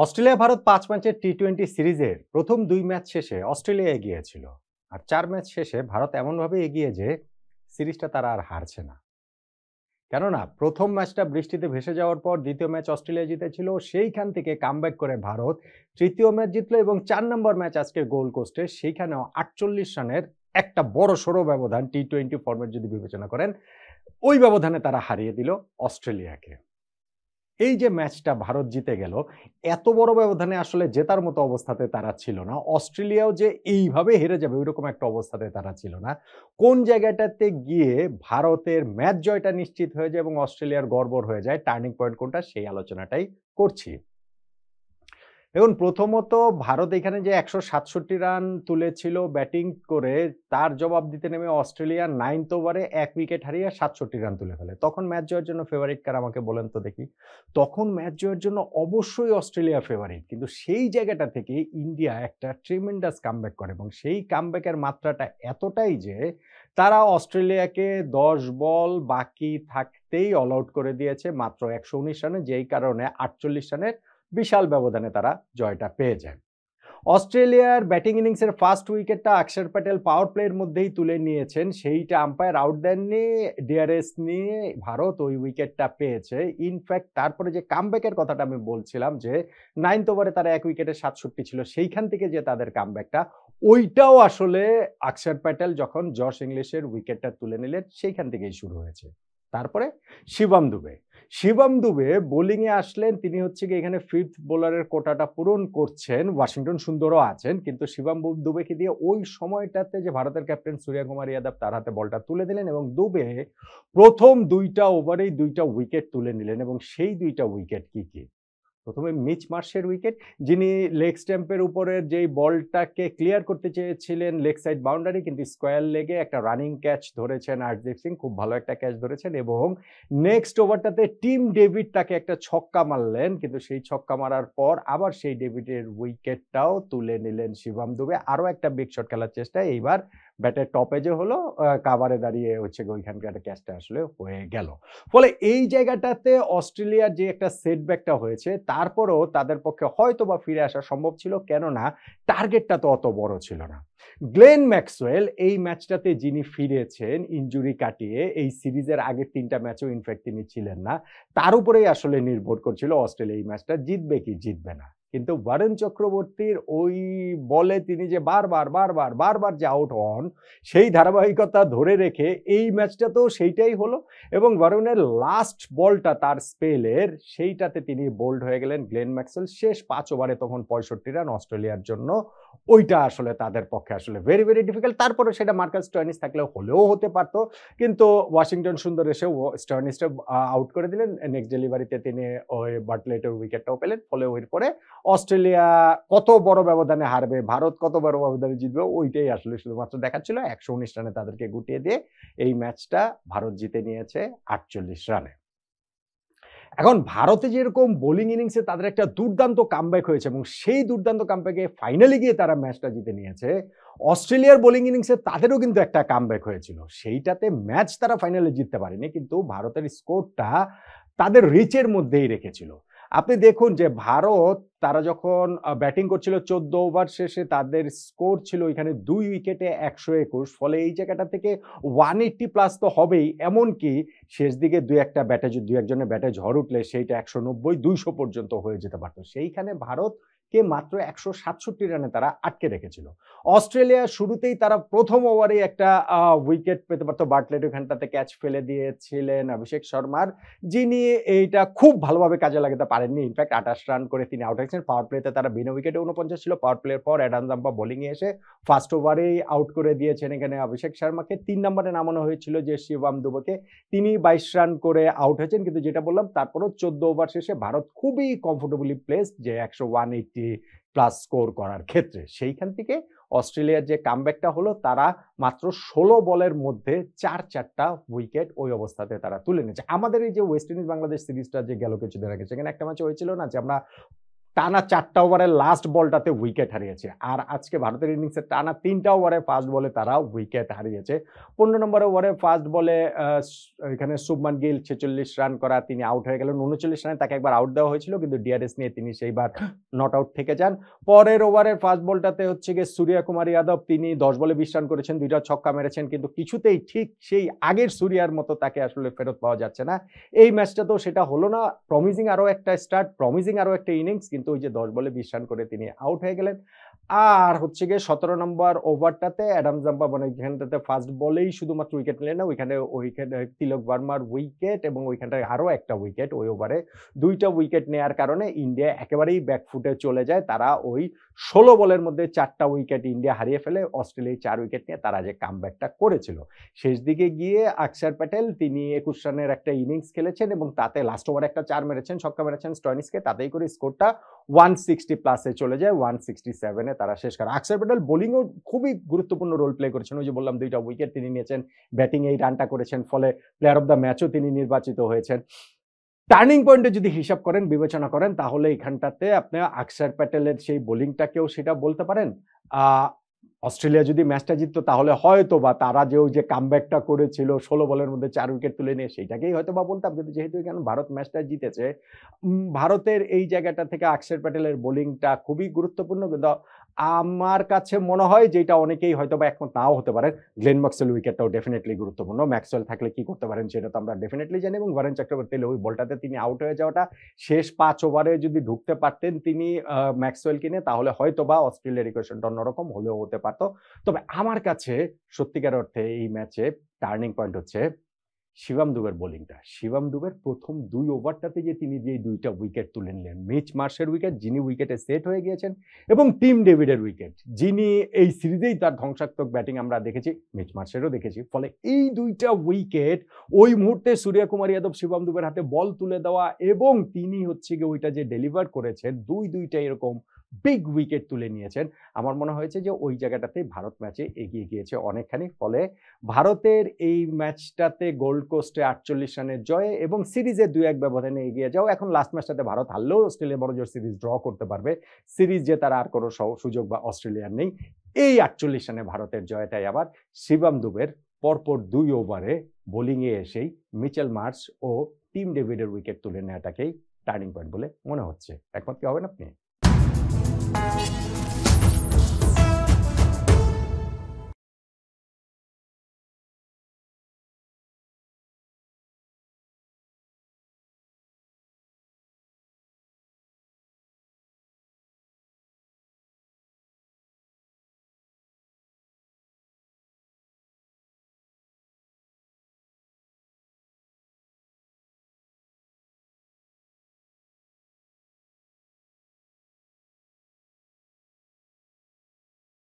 Australia Bharat ৫ ম্যাচের টি-২০ সিরিজের প্রথম ২ ম্যাচ শেষে অস্ট্রেলিয়া এগিয়ে ছিল। আর ৪ ম্যাচ শেষে ভারত এমনভাবে এগিয়ে যে সিরিজটা তারা আর হারছে না। কেননা প্রথম ম্যাচটা বৃষ্টিতে ভেসে যাওয়ার পর দ্বিতীয় ম্যাচ অস্ট্রেলিয়া জিতেছিল। সেইখান থেকে কামব্যাক করে ভারত তৃতীয় ম্যাচ জিতল এবং ৪ নম্বর ম্যাচ আজকে গোল্ড কোস্টে সেইখানেও ৪৮ রানের একটা বড়সড় ব্যবধান টি-২০ ফরম্যাট যদি বিবেচনা করেন, ওই ব্যবধানে তারা হারিয়ে দিল অস্ট্রেলিয়াকে। এই যে ম্যাচটা ভারত জিতে গেল, এত বড় ব্যবধানে আসলে জেতার মতো অবস্থাতে তারা ছিল না। অস্ট্রেলিয়াও যে এইভাবে হেরে যাবে ওইরকম একটা অবস্থাতে তারা ছিল না। কোন জায়গাটাতে গিয়ে ভারতের ম্যাচ জয়টা নিশ্চিত হয়ে যায় এবং অস্ট্রেলিয়ার গড়বড় হয়ে যায়, টার্নিং পয়েন্ট কোনটা সেই আলোচনাটাই করছি। দেখুন, প্রথমত ভারত এখানে যে ১৬৭ রান তুলেছিল ব্যাটিং করে, তার জবাব দিতে নেমে অস্ট্রেলিয়া 9th ওভারে ১ উইকেট হারিয়ে ৬৭ রান তুলে ফেলে। তখন ম্যাচ জয়ের জন্য ফেভারিট কারা আমাকে বলেন তো দেখি? তখন ম্যাচ জয়ের জন্য অবশ্যই অস্ট্রেলিয়া ফেভারিট। কিন্তু সেই জায়গাটা থেকে ইন্ডিয়া একটা ট্রিমেন্ডাস কামব্যাক করে এবং সেই কামব্যাকের মাত্রাটা এতটাই যে তারা অস্ট্রেলিয়াকে ১০ বল বাকি থাকতেই অল আউট করে দিয়েছে মাত্র ১১৯ রানে, যেই কারণে ৪৮ রানের বিশাল ব্যবধানে তারা জয়টা পেয়ে যায়। অস্ট্রেলিয়ার ব্যাটিং ইনিংসের ফার্স্ট উইকেটটা অক্ষর প্যাটেল পাওয়ার প্লের মধ্যেই তুলে নিয়েছেন। সেইটা আম্পায়ার আউট দেননি, ডিআরএস নিয়ে ভারত ওই উইকেটটা পেয়েছে। ইনফ্যাক্ট তারপরে যে কামব্যাকের কথাটা আমি বলছিলাম যে 9th ওভারে তারা ১ উইকেটে ৬৭ ছিল, সেইখান থেকে যে তাদের কামব্যাকটা, ওইটাও আসলে অক্ষর প্যাটেল যখন জশ ইংলিশের উইকেটটা তুলে নিলেন সেইখান থেকেই শুরু হয়েছে। তারপরে শিবম দুবে। শিবম দুবে বোলিংয়ে আসলেন, তিনি হচ্ছে গিয়ে এখানে 5th বোলারের কোটাটা পূরণ করছেন। ওয়াশিংটন সুন্দরও আছেন, কিন্তু শিবম দুবেকে দিয়ে ওই সময়টাতে যে ভারতের ক্যাপ্টেন সূর্যকুমার যাদব তার হাতে বলটা তুলে দিলেন এবং দুবে প্রথম ২টা ওভারেই ২টা উইকেট তুলে নিলেন এবং সেই ২টা উইকেট কি, কি? প্রথমে মিচ মার্শের উইকেট, যিনি লেগ স্ট্যাম্পের উপরের যেই বলটাকে ক্লিয়ার করতে চেয়েছিলেন লেগ সাইড বাউন্ডারি, কিন্তু স্কোয়ার লেগে একটা রানিং ক্যাচ ধরেছেন আর্শদীপ সিং, খুব ভালো একটা ক্যাচ ধরেছেন এবং নেক্সট ওভারটাতে টিম ডেভিড তাকে একটা ছক্কা মারলেন, কিন্তু সেই ছক্কা মারার পর আবার সেই ডেভিডের উইকেটটাও তুলে নিলেন শিবম দুবে। আরো একটা বিগ শট খেলার চেষ্টায় এইবার ব্যাটের টপ এজে হলো, কাভারে দাঁড়িয়ে হচ্ছে ওইখানকার ক্যাচটা আসলে হয়ে গেল। ফলে এই জায়গাটাতে অস্ট্রেলিয়ার যে একটা সেটব্যাকটা হয়েছে, তারপরেও তাদের পক্ষে হয়তোবা ফিরে আসা সম্ভব ছিল, কেননা টার্গেটটা তো অত বড় ছিল না। গ্লেন ম্যাক্সওয়েল এই ম্যাচটাতে যিনি ফিরেছেন ইনজুরি কাটিয়ে, এই সিরিজের আগের ৩টা ম্যাচেও ইনফ্যাক্ট তিনি ছিলেন না, তার উপরেই আসলে নির্ভর করছিল অস্ট্রেলিয়া এই ম্যাচটা জিতবে কি জিতবে না। কিন্তু বরুণ চক্রবর্তীর ওই বলে তিনি যে বারবার যে আউট হন, সেই ধারাবাহিকতা ধরে রেখে এই ম্যাচটাতেও সেইটাই হলো এবং বরুণের লাস্ট বলটা তার স্পেলের, সেইটাতে তিনি বোল্ড হয়ে গেলেন গ্লেন ম্যাক্সওয়েল। শেষ ৫ ওভারে তখন ৬৫ রান অস্ট্রেলিয়ার জন্য, ওইটা আসলে তাদের পক্ষে আসলে ভেরি ডিফিকাল্ট। তারপরে সেটা মার্কাস স্টয়নিস থাকলেও হলেও হতে পারত, কিন্তু ওয়াশিংটন সুন্দর এসে স্টয়নিসটা আউট করে দিলেন। নেক্সট ডেলিভারিতে তিনি ওই বাটলেটের উইকেটটাও পেলেন। ফলে ওর পরে অস্ট্রেলিয়া কত বড় ব্যবধানে হারবে, ভারত কত বড় ব্যবধানে জিতবে, ওইটাই আসলে শুধুমাত্র দেখার ছিল। ১১৯ রানে তাদেরকে গুটিয়ে দিয়ে এই ম্যাচটা ভারত জিতে নিয়েছে ৪৮ রানে। এখন ভারতে যেরকম বোলিং ইনিংসে তাদের একটা দুর্দান্ত কামব্যাক হয়েছে এবং সেই দুর্দান্ত কামব্যাকে ফাইনালে গিয়ে তারা ম্যাচটা জিতে নিয়েছে, অস্ট্রেলিয়ার বোলিং ইনিংসে তাদেরও কিন্তু একটা কামব্যাক হয়েছিল। সেইটাতে ম্যাচ তারা ফাইনালে জিততে পারেনি, কিন্তু ভারতের স্কোরটা তাদের রিচের মধ্যেই রেখেছিল। আপনি দেখুন যে ভারত তারা যখন ব্যাটিং করছিল ১৪ ওভার শেষে তাদের স্কোর ছিল এখানে ২ উইকেটে ১২১। ফলে এই জায়গাটা থেকে 180 প্লাস তো হবেই, এমনকি শেষ দিকে ২-১জনের ব্যাটে ঝড় উঠলে সেইটা ১৯০-২০০ পর্যন্ত হয়ে যেতে পারত। সেইখানে ভারতকে মাত্র ১৬৭ রানে তারা আটকে রেখেছিল। অস্ট্রেলিয়া শুরুতেই তারা প্রথম ওভারেই একটা উইকেট পেতে পারত। বাটলেট ওখানটাতে ক্যাচ ফেলে দিয়েছিলেন অভিষেক শর্মার, যিনি এইটা খুব ভালোভাবে কাজে লাগাতে পারেননি। ইনফ্যাক্ট ২৮ রান করে তিনি আউট হয়েছেন। পাওয়ার প্লেতে তারা বিনা উইকেটে ৪৯ ছিল। পাওয়ার প্লের পর অ্যাডাম জাম্পা বোলিংয়ে এসে ফার্স্ট ওভারেই আউট করে দিয়েছেন এখানে অভিষেক শর্মাকে। ৩ নম্বরে নামানো হয়েছিল যে শিবম দুবেকে, তিনি ২২ রান করে আউট হয়েছেন। কিন্তু যেটা বললাম, তারপরেও ১৪ ওভার শেষে ভারত খুবই কমফোর্টেবলি প্লেসড যে ১৮০ প্লাস স্কোর করার ক্ষেত্রে। সেইখান থেকে অস্ট্রেলিয়ার যে কামব্যাকটা হলো, তারা মাত্র ১৬ বলের মধ্যে ৪টা উইকেট ওই অবস্থাতে তারা তুলে নিয়েছে। আমাদের এই যে ওয়েস্ট ইন্ডিজ বাংলাদেশ সিরিজটা যে গেল কিছুদিন আগে, সেখানে একটা ম্যাচ হয়েছিল না যে আমরা টানা 4টা ওভারের লাস্ট বলটাতে উইকেট হারিয়েছে। আর আজকে ভারতের ইনিংসে টানা 3টা ওভারে ফার্স্ট বলে তারা উইকেট হারিয়েছে। 15 নম্বর ওভারে ফার্স্ট বলে এখানে শুভমান গিল 46 রান করা, তিনি আউট হয়ে গেলেন। 39 রানে তাকে একবার আউট দেওয়া হয়েছিল, কিন্তু ডিআরএস নিয়ে তিনি সেইবার নট আউট থেকে যান। পরের ওভারের ফার্স্ট বলটাতে হচ্ছে গিয়ে সূর্যা কুমার যাদব, তিনি 10 বলে 20 রান করেছেন, 2টা ছক্কা মেরেছেন, কিন্তু কিছুতেই ঠিক সেই আগের সূর্যার মতো তাকে আসলে ফেরত পাওয়া যাচ্ছে না। এই ম্যাচটাতেও সেটা হলো না। প্রমিজিং আরো একটা স্টার্ট, প্রমিজিং আরো একটা ইনিংস, কিন্তু ওই যে 10 বলে 20 রান করে তিনি আউট হয়ে গেলেন। আর হচ্ছে গিয়ে 17 নম্বর ওভারটাতে অ্যাডাম জাম্পা মানে এখানটাতে ফার্স্ট বলেই শুধুমাত্র উইকেট নিলেন না, ওইখানে তিলক ভার্মার উইকেট এবং ওইখানটায় আরো একটা উইকেট, ওই ওভারে 2টা উইকেট নেয়ার কারণে ইন্ডিয়া একেবারেই ব্যাকফুটে চলে যায়। তারা ওই 16 বলের মধ্যে 4টা উইকেট ইন্ডিয়া হারিয়ে ফেলে। অস্ট্রেলিয়া 4 উইকেট নিয়ে তারা যে কামব্যাকটা করেছিল, শেষ দিকে গিয়ে অক্ষর প্যাটেল তিনি 21 রানের একটা ইনিংস খেলেছেন এবং তাতে লাস্ট ওভারে একটা 4 মেরেছেন, ছক্কা মেরেছেন স্টয়নিসকে, তাতেই করে স্কোরটা 160 প্লাসে চলে যায়। 167 এ তারা শেষ করে। অক্ষর প্যাটেল বোলিংও খুবই গুরুত্বপূর্ণ রোল প্লে করেছেন। ওই যে বললাম 2টা উইকেট তিনি নিয়েছেন, ব্যাটিং এই রানটা করেছেন, ফলে প্লেয়ার অফ দ্য ম্যাচও তিনি নির্বাচিত হয়েছেন। টার্নিং পয়েন্টে যদি হিসাব করেন, বিবেচনা করেন, তাহলে এখানটাতে আপনি অক্ষর প্যাটেলের সেই বোলিংটাকেও সেটা বলতে পারেন। অস্ট্রেলিয়া যদি ম্যাচটা জিততো তাহলে হয়তো বা তারা যে ওই যে কামব্যাকটা করেছিল 16 বলের মধ্যে 4 উইকেট তুলে নিয়ে, সেইটাকেই হয়তো বা বলতাম। কিন্তু যেহেতু এখানে ভারত ম্যাচটা জিতেছে, ভারতের এই জায়গাটা থেকে অক্ষর প্যাটেলের বোলিংটা খুবই গুরুত্বপূর্ণ। কিন্তু আমার কাছে মনে হয় যেটা অনেকেই হয়তো বা একমত নাও হতে পারেন, গ্লেন ম্যাক্সওয়েল উইকেটটাও ডেফিনেটলি গুরুত্বপূর্ণ। ম্যাক্সওয়েল থাকলে কি করতে পারেন সেটা তো আমরা ডেফিনেটলি জানি, এবং বরেন চক্রবর্তী ওই বলটাতে তিনি আউট হয়ে যাওয়াটা, শেষ 5 ওভারে যদি ঢুকতে পারতেন তিনি ম্যাক্সওয়েল কিনে, তাহলে হয়তো বা অস্ট্রেলিয়ার ইকুয়েশনটা অন্যরকম হলেও হতে পারত। তবে আমার কাছে সত্যিকার অর্থে এই ম্যাচে টার্নিং পয়েন্ট হচ্ছে শিবম দুবের বোলিংটা। শিবম দুবের প্রথম 2 ওভারটাতে যে তিনি যে 2টা উইকেট তুলে নিলেন, মিচ মার্শের উইকেট যিনি উইকেটে সেট হয়ে গিয়েছেন, এবং টিম ডেভিডের উইকেট যিনি এই সিরিজেই তার ধ্বংসাত্মক ব্যাটিং আমরা দেখেছি, মিচ মার্শেরও দেখেছি। ফলে এই 2টা উইকেট ওই মুহূর্তে সূর্যা কুমার যাদব শিবম দুবের হাতে বল তুলে দেওয়া, এবং তিনি হচ্ছে গিয়ে ওইটা যে ডেলিভার করেছেন, 2টা এরকম বিগ উইকেট তুলে নিয়েছেন। আমার মনে হয়েছে যে ওই জায়গাটাতে ভারত ম্যাচে এগিয়ে গিয়েছে অনেকখানি। ফলে ভারতের এই ম্যাচটাতে গোল্ড কোস্টে 48 রানের জয়ে এবং সিরিজে 2-1 ব্যবধানে এগিয়ে যাও। এখন লাস্ট ম্যাচটাতে ভারত হারলেও অস্ট্রেলিয়া বড়জোর সিরিজ ড্র করতে পারবে। সিরিজ জেতার আর কোনো সুযোগ বা অস্ট্রেলিয়ার নেই। এই 48 রানে ভারতের জয়টাই আবার শিবম দুবের পরপর 2 ওভারে বোলিংয়ে এসেই মিচেল মার্শ ও টিম ডেভিডের উইকেট তুলে নেওয়াটাকেই টার্নিং পয়েন্ট বলে মনে হচ্ছে। একমত কি হবেন আপনি?